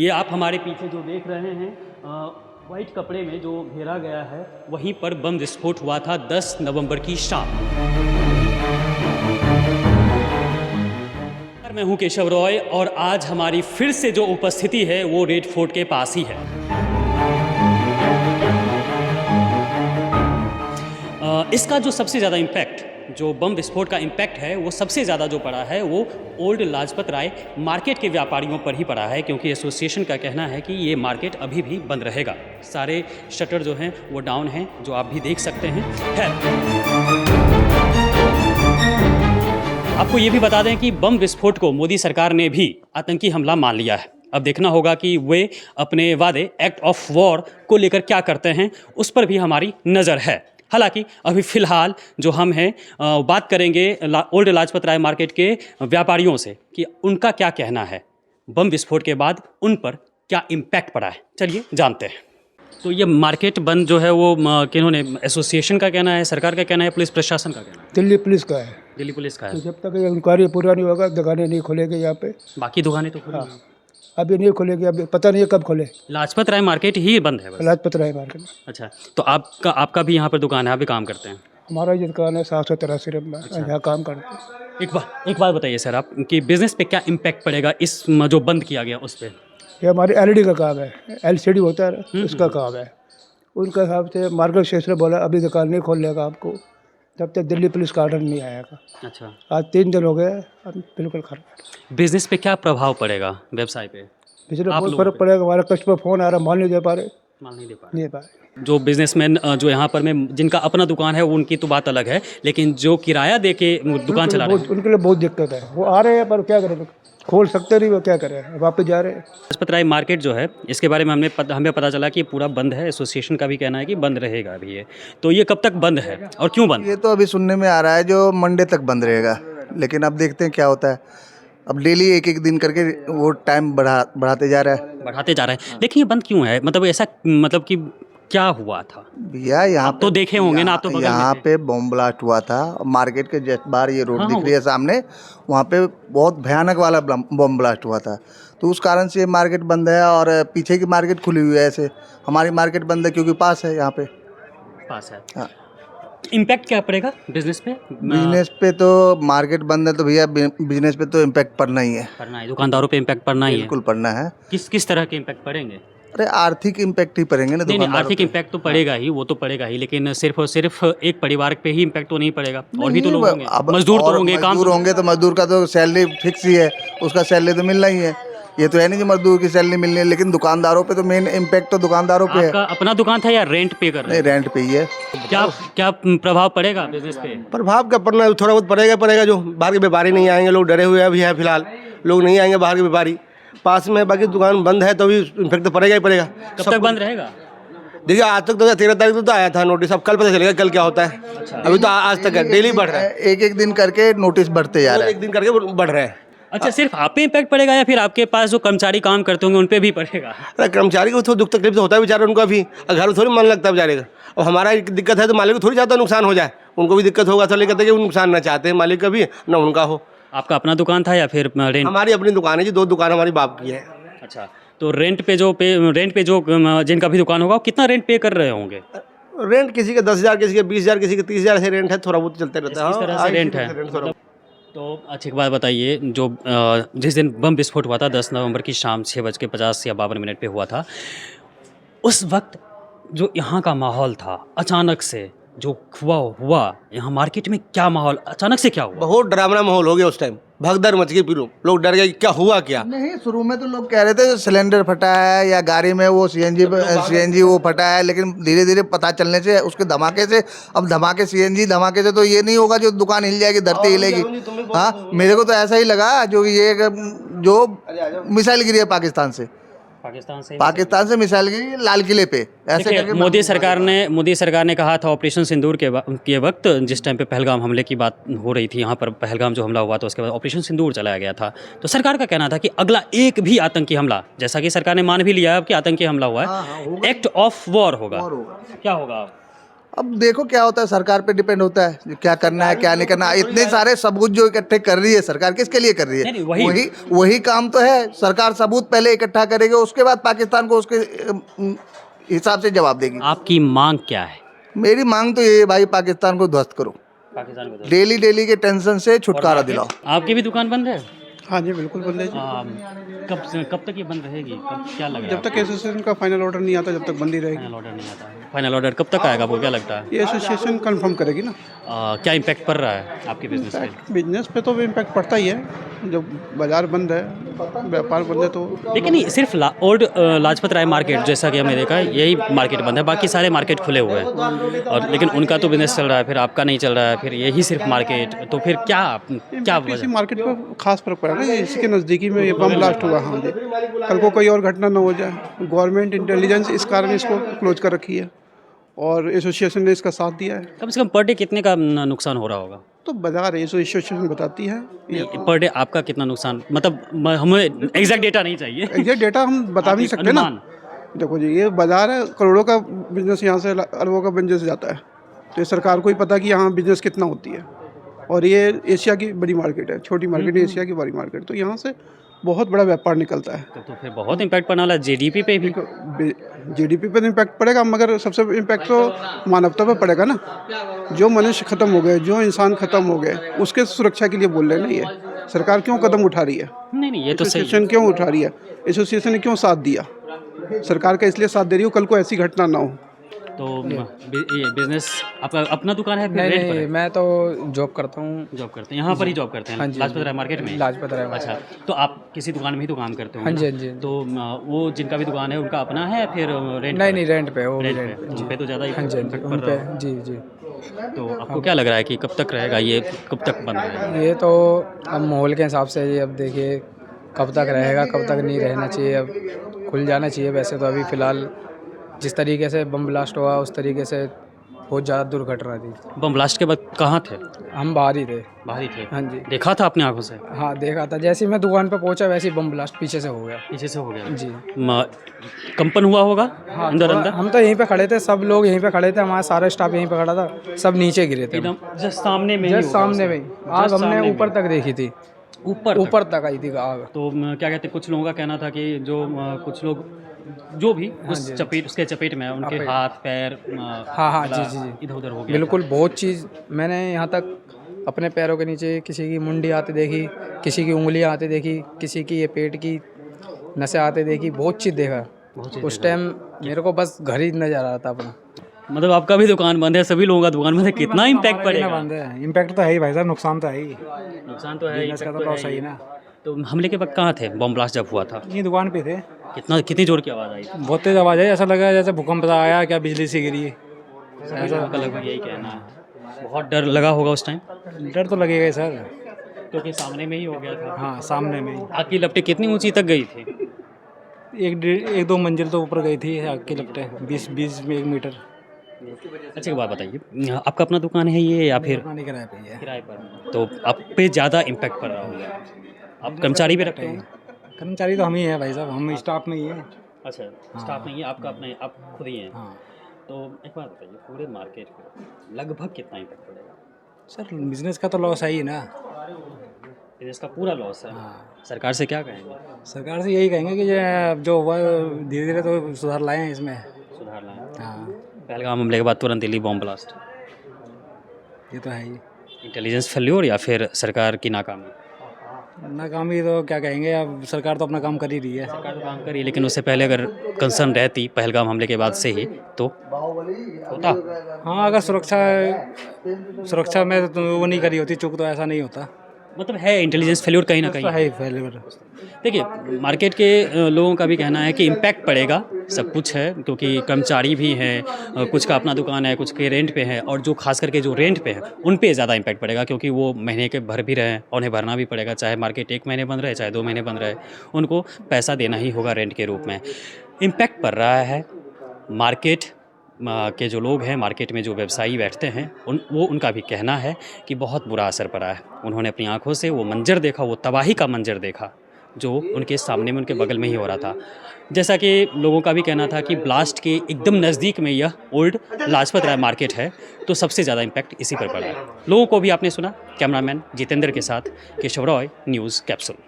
ये आप हमारे पीछे जो देख रहे हैं वाइट कपड़े में जो घेरा गया है, वहीं पर बम विस्फोट हुआ था 10 नवंबर की शाम। मैं हूं केशव रॉय और आज हमारी फिर से जो उपस्थिति है वो रेड फोर्ट के पास ही है। इसका जो सबसे ज़्यादा इम्पैक्ट, जो बम विस्फोट का इम्पैक्ट है, वो सबसे ज़्यादा जो पड़ा है वो ओल्ड लाजपत राय मार्केट के व्यापारियों पर ही पड़ा है, क्योंकि एसोसिएशन का कहना है कि ये मार्केट अभी भी बंद रहेगा। सारे शटर जो हैं वो डाउन हैं, जो आप भी देख सकते हैं। आपको ये भी बता दें कि बम विस्फोट को मोदी सरकार ने भी आतंकी हमला मान लिया है। अब देखना होगा कि वे अपने वादे एक्ट ऑफ वॉर को लेकर क्या करते हैं, उस पर भी हमारी नज़र है। हालांकि अभी फ़िलहाल जो हम हैं बात करेंगे ओल्ड लाजपत राय मार्केट के व्यापारियों से कि उनका क्या कहना है, बम विस्फोट के बाद उन पर क्या इम्पैक्ट पड़ा है। चलिए जानते हैं। तो ये मार्केट बंद जो है वो किन्होंने, एसोसिएशन का कहना है, सरकार का कहना है, पुलिस प्रशासन का कहना है? दिल्ली पुलिस का है। दिल्ली पुलिस का है। तो जब तक ये इंक्वायरी पूरा नहीं होगा दुकानें नहीं खुलेगी यहाँ पे। बाकी दुकानें तो खुली हैं। अभी नहीं खुलेगी, अभी पता नहीं है कब खुले। लाजपत राय मार्केट ही बंद है बस? लाजपत राय मार्केट में। अच्छा, तो आपका भी यहाँ पर दुकान है, आप भी काम करते हैं? हमारा ये दुकान है 783 में। यहाँ काम करते हैं। एक बात बताइए सर, आप कि बिज़नेस पे क्या इम्पैक्ट पड़ेगा इस जो बंद किया गया उस पर? ये हमारी LED का काम है, LCD होता है उसका काम है। उनका हिसाब से मार्केट सेक्शन बोला अभी दुकान नहीं खोलने का आपको, जब तक दिल्ली पुलिस का ऑर्डर नहीं आएगा। अच्छा, आज 3 दिन हो गए, अब बिल्कुल खराब। बिजनेस पे क्या प्रभाव पड़ेगा, व्यवसाय पे? पिछले बहुत फर्क पड़ेगा। हमारा कस्टमर फ़ोन आ रहा, माल नहीं दे पा रहे। माल नहीं दे पा नहीं दे पा रहे। जो बिजनेसमैन जो यहाँ पर में जिनका अपना दुकान है उनकी तो बात अलग है, लेकिन जो किराया दे के दुकान चला रहे हैं उनके लिए बहुत दिक्कत है। वो आ रहे हैं पर क्या करें, खोल सकते नहीं, वो क्या करें, वापस जा रहे हैं। लाजपत राय मार्केट जो है, इसके बारे में हमें पता चला कि पूरा बंद है। एसोसिएशन का भी कहना है कि बंद रहेगा अभी ये। तो ये कब तक बंद है और क्यों बंद? ये तो अभी सुनने में आ रहा है जो मंडे तक बंद रहेगा, लेकिन अब देखते हैं क्या होता है। अब डेली एक एक दिन करके वो टाइम बढ़ाते जा रहा है। लेकिन ये बंद क्यों है? मतलब ऐसा, मतलब कि क्या हुआ था भैया? यहाँ तो देखे होंगे ना आप, तो बगल में यहाँ थे। पे बम ब्लास्ट हुआ था मार्केट के जस्ट बाहर, ये रोड हाँ, दिख रही है सामने, वहाँ पे बहुत भयानक वाला बम ब्लास्ट हुआ था। तो उस कारण से ये मार्केट बंद है और पीछे की मार्केट खुली हुई है। ऐसे हमारी मार्केट बंद है क्योंकि पास है, यहाँ पे पास है। हाँ। इम्पैक्ट क्या पड़ेगा बिजनेस पे? बिजनेस पे तो मार्केट बंद है तो भैया बिजनेस पे तो इम्पैक्ट पड़ना ही है। पड़ना है, दुकानदारों पे इम्पैक्ट पड़ना ही है। बिल्कुल पड़ना है। किस तरह के इम्पैक्ट पड़ेंगे? अरे आर्थिक इम्पैक्ट ही पड़ेंगे ना। नहीं, आर्थिक इम्पैक्ट तो पड़ेगा ही, वो तो पड़ेगा ही, लेकिन सिर्फ और सिर्फ एक परिवार पे ही इम्पैक्ट तो नहीं पड़ेगा, और भी तो लोग होंगे, मजदूर तो होंगे, काम होंगे। तो मजदूर का तो सैलरी फिक्स ही है, उसका सैलरी तो मिलना ही है। ये तो है नहीं कि मजदूर की सैलरी मिलनी है, लेकिन दुकानदारों पे तो मेन इम्पैक्ट तो दुकानदारों पे है। आपका अपना दुकान था या रेंट पे कर रहे हैं? नहीं, रेंट पे ही है। क्या प्रभाव पड़ेगा बिजनेस पे? प्रभाव क्या पड़ना है, थोड़ा बहुत पड़ेगा। जो बाहर के व्यापारी नहीं आएंगे, लोग डरे हुए अभी है, फिलहाल लोग नहीं आएंगे बाहर के व्यापारी। पास में बाकी दुकान बंद है तो अभी इम्पैक्ट तो पड़ेगा ही पड़ेगा। कब तक बंद रहेगा? देखिए आज तक तो 13 तारीख तो आया था नोटिस, अब कल पता चलेगा कल क्या होता है। अभी तो आज तक है, डेली बढ़ रहा है, एक एक दिन करके नोटिस बढ़ते जा रहा है। एक दिन करके बढ़ रहा है। अच्छा, सिर्फ आप पे इम्पैक्ट पड़ेगा या फिर आपके पास जो कर्मचारी काम करते होंगे उन पे भी पड़ेगा? अरे कर्मचारी को थोड़ा दुख तकलीफ तो होता है बेचारा, उनका भी घर में थोड़ी मन लगता है बेचारे का। और हमारा एक दिक्कत है तो मालिक को थोड़ी चाहता नुकसान हो जाए, उनको भी दिक्कत होगा, इसलिए कहते हैं कि वो नुकसान ना चाहते हैं मालिक का भी ना उनका हो। आपका अपना दुकान था या फिर रेंट? हमारी अपनी दुकान है जी, 2 दुकान हमारी बाप की है। अच्छा, तो रेंट पे जो जिनका भी दुकान होगा, कितना रेंट पे कर रहे होंगे? रेंट किसी का 10,000, किसी का 20,000, किसी का 30,000 ऐसे रेंट है, थोड़ा बहुत चलते रहता है। इस तरह से रेंट है। तो अच्छा, एक बात बताइए, जो जिस दिन बम विस्फोट हुआ था 10 नवंबर की शाम 6:50 या 52 पे हुआ था, उस वक्त जो यहाँ का माहौल था, अचानक से जो हुआ यहाँ मार्केट में, क्या माहौल अचानक से क्या हुआ? बहुत डरावना माहौल हो गया उस टाइम, भगदड़ मच गई, लोग डर गए क्या हुआ क्या। नहीं, शुरू में तो लोग कह रहे थे सिलेंडर फटा है या गाड़ी में वो सीएनजी वो फटा है, लेकिन धीरे धीरे पता चलने से उसके धमाके से, अब धमाके सीएनजी धमाके से तो ये नहीं होगा जो दुकान हिल जाएगी, धरती हिलेगी। हाँ, मेरे को तो ऐसा ही लगा जो ये जो मिसाइल गिरी है पाकिस्तान से मिसाइल गिरी लाल किले पे, ऐसे करके। मोदी सरकार ने कहा था ऑपरेशन सिंदूर के वक्त, जिस टाइम पे पहलगाम हमले की बात हो रही थी, यहाँ पर पहलगाम जो हमला हुआ था उसके बाद ऑपरेशन सिंदूर चलाया गया था। तो सरकार का कहना था कि अगला एक भी आतंकी हमला, जैसा कि सरकार ने मान भी लिया अब कि आतंकी हमला हुआ है, एक्ट ऑफ वॉर होगा। क्या होगा? अब देखो क्या होता है, सरकार पे डिपेंड होता है क्या करना है क्या नहीं करना है। इतने सारे सबूत जो इकट्ठे कर रही है सरकार, किसके लिए कर रही नहीं, है? नहीं, वही- वही काम तो है। सरकार सबूत पहले इकट्ठा करेगी, उसके बाद पाकिस्तान को उसके हिसाब से जवाब देगी। आपकी मांग क्या है? मेरी मांग तो ये है भाई, पाकिस्तान को ध्वस्त करो, पाकिस्तान को डेली डेली के टेंशन से छुटकारा दिलाओ। आपकी भी दुकान बंद है? हाँ जी बिल्कुल बंद है जी। कब तक ये बंद रहेगी? कब, क्या लग रहा है जब तक एसोसिएशन का फाइनल ऑर्डर नहीं आता जब तक बंद ही रहेगी। फाइनल ऑर्डर नहीं आता है? फाइनल ऑर्डर कब तक आएगा, वो क्या लगता है? ये एसोसिएशन कंफर्म करेगी ना। क्या इम्पैक्ट पड़ रहा है आपके बिजनेस पे? बिजनेस पे तो इम्पैक्ट पड़ता ही है, जब बाजार बंद है, व्यापार बंद है तो। लेकिन नहीं, सिर्फ ओल्ड लाजपत राय मार्केट जैसा कि हमने देखा है यही मार्केट बंद है, बाकी सारे मार्केट खुले हुए हैं। और लेकिन उनका तो बिजनेस चल रहा है, फिर आपका नहीं चल रहा है, फिर यही सिर्फ मार्केट, तो फिर क्या इसी वजह? मार्केट पर खास फर्क पड़ा ना, इसके नज़दीकी में ये बम ब्लास्ट हुआ। हाँ जी, कल को कोई और घटना ना हो जाए, गवर्नमेंट इंटेलिजेंस इस कारण इसको क्लोज कर रखी है और एसोसिएशन ने इसका साथ दिया है। कम से कम पर डे कितने का नुकसान हो रहा होगा? तो बाजार एसोसिएशन बताती है, पर डे आपका कितना नुकसान, मतलब हमें एग्जैक्ट डेटा नहीं चाहिए। एग्जैक्ट डेटा हम बता भी नहीं सकते ना। अनुमान। देखो जी, ये बाजार है, करोड़ों का बिजनेस यहाँ से अरबों का बिजनेस जाता है, तो ये सरकार को ही पता कि यहाँ बिजनेस कितना होती है। और ये एशिया की बड़ी मार्केट है, छोटी मार्केट है, एशिया की बड़ी मार्केट, तो यहाँ से बहुत बड़ा व्यापार निकलता है। तो फिर बहुत इम्पैक्ट पड़ने वाला है जीडीपी पे भी। जीडीपी पर इम्पैक्ट पड़ेगा, मगर सबसे इम्पैक्ट तो मानवता पर पड़ेगा ना। जो मनुष्य खत्म हो गए, जो इंसान खत्म हो गए, उसके सुरक्षा के लिए बोल रहे हैं ना। ये सरकार क्यों कदम उठा रही है? नहीं, ये तो सही है। एसोसिएशन क्यों उठा रही है? एसोसिएशन ने क्यों साथ दिया? सरकार का इसलिए साथ दे रही हो कल को ऐसी घटना ना हो। तो ये बिजनेस आपका अपना दुकान है? नहीं रेंट पर नहीं, है? मैं तो जॉब करता हूँ। जॉब करते हैं यहाँ पर ही, जॉब करते हैं हाँ जी, लाजपत राय मार्केट में? लाजपत राय अच्छा, तो आप किसी दुकान में ही तो काम करते हो? हाँ जी, हाँ जी। तो वो जिनका भी दुकान है उनका अपना है फिर रेंट? नहीं नहीं, रेंट पे, वो भी रेंट रेंट पे, पे। उन पे तो ज़्यादा हाँ जी, हाँ जी, इम्पैक्ट उन पड़ पे रहा है। जी जी। तो आपको क्या लग रहा है कि कब तक रहेगा ये, कब तक बंद रहेगा? ये तो अब माहौल के हिसाब से, ये अब देखिए कब तक रहेगा, कब तक नहीं रहना चाहिए। अब खुल जाना चाहिए वैसे तो। अभी फ़िलहाल जिस तरीके से बम ब्लास्ट हुआ उस तरीके से बहुत ज़्यादा दुर्घटना थी। बम ब्लास्ट के बाद कहाँ थे? हम बाहर ही थे। बाहर ही थे? हाँ जी, देखा था अपने आंखों से? हाँ देखा था। जैसे ही मैं दुकान पे पहुंचा वैसे ही बम ब्लास्ट पीछे से हो गया। पीछे से हो गया? जी कंपन हुआ होगा हाँ, अंदर थोड़ा- अंदर? हम तो यहीं पे खड़े थे, सब लोग यहीं पे खड़े थे, हमारा सारा स्टाफ यहीं पे खड़ा था, सब नीचे गिरे थे। एकदम जस्ट सामने में ही जस्ट होगा सामने उसके। में ही। आग Just हमने सामने ऊपर में। तक देखी थी, ऊपर ऊपर तक आई थी आग। तो क्या कहते हैं, कुछ लोगों का कहना था कि जो कुछ लोग जो भी उस चपेट, उसके चपेट में है, उनके हाथ पैर हाँ हाँ, गला जी जी जी, इधर उधर हो गया बिल्कुल। बहुत चीज़ मैंने यहाँ तक अपने पैरों के नीचे किसी की मुंडी आते देखी, किसी की उंगलियाँ आते देखी, किसी की ये पेट की नसें आते देखी, बहुत चीज़ देखा। उस टाइम मेरे को बस घर ही नजर आ रहा था अपना। मतलब आपका भी दुकान बंद है, सभी लोगों का दुकान बंद है, कितना इम्पैक्ट पड़ेगा? बंद है, इम्पैक्ट तो है ही भाई साहब, नुकसान तो है ही। नुकसान तो है, बिजनेस का impact तो तो लॉस है है ही। ही ना। तो हमले के वक्त कहाँ थे बम ब्लास्ट जब हुआ था? ये दुकान पे थे, कितनी जोर की आवाज़ आई थी? बहुत तेज आवाज़ है, ऐसा लगा जैसे भूकंप सा आया, क्या बिजली से गिरी। आपका लगभग यही कहना है। बहुत डर लगा होगा उस टाइम, डर तो लगेगा ही सर। क्योंकि सामने में ही हो गया था। हाँ, सामने में ही। आग की लपटें कितनी ऊंची तक गई थी? एक दो मंजिल तो ऊपर गई थी आग की लपटें, 20 में 1 मीटर। अच्छा, एक बात बताइए, आपका अपना दुकान है ये या फिर दुकान ही किराए पे ही है। किराए पर? तो आप पे ज़्यादा इम्पैक्ट पड़ रहा होगा। आप कर्मचारी भी रखते हैं? कर्मचारी तो हम ही हैं भाई साहब, हम स्टाफ में ही हैं। अच्छा, स्टाफ नहीं है आपका, अपना आप खुद ही हैं? हाँ तो एक बात बताइए, पूरे मार्केट पे लगभग कितना इम्पैक्ट पड़ेगा? सर, बिजनेस का तो लॉस है ही ना। बिजनेस का पूरा लॉस है। हाँ, सरकार से क्या कहेंगे? सरकार से यही कहेंगे कि जो हुआ धीरे धीरे तो सुधार लाएँ इसमें। सुधार लाएं। हाँ, पहलगाम हमले के बाद तुरंत दिल्ली बॉम्ब ब्लास्ट, ये तो है ही। इंटेलिजेंस फेल्योर या फिर सरकार की नाकामी? नाकामी तो क्या कहेंगे, अब सरकार तो अपना काम कर ही रही है। सरकार तो काम करी, लेकिन उससे पहले अगर कंसर्न रहती पहलगाम हमले के बाद से ही तो होता। हाँ, अगर सुरक्षा में तो वो नहीं करी होती चूक, तो ऐसा नहीं होता। मतलब है इंटेलिजेंस फेल्योर कहीं ना तो कहीं। है ही फेलियर। देखिए, मार्केट के लोगों का भी कहना है कि इम्पैक्ट पड़ेगा, सब कुछ है, क्योंकि कर्मचारी भी हैं, कुछ का अपना दुकान है, कुछ के रेंट पे है, और जो खास करके जो रेंट पे है उन पे ज़्यादा इम्पैक्ट पड़ेगा, क्योंकि वो महीने के भर भी रहे और उन्हें भरना भी पड़ेगा, चाहे मार्केट 1 महीने बंद रहे चाहे 2 महीने बंद रहे, उनको पैसा देना ही होगा रेंट के रूप में। इम्पैक्ट पड़ रहा है मार्केट के जो लोग हैं, मार्केट में जो व्यवसायी बैठते हैं, उनका भी कहना है कि बहुत बुरा असर पड़ा है। उन्होंने अपनी आंखों से वो मंजर देखा, वो तबाही का मंजर देखा, जो उनके सामने में, उनके बगल में ही हो रहा था। जैसा कि लोगों का भी कहना था कि ब्लास्ट के एकदम नज़दीक में यह ओल्ड लाजपत राय मार्केट है, तो सबसे ज़्यादा इम्पैक्ट इसी पर पड़ा है। लोगों को भी आपने सुना। कैमरामैन जितेंद्र के साथ केशव रॉय, न्यूज़ कैप्सूल।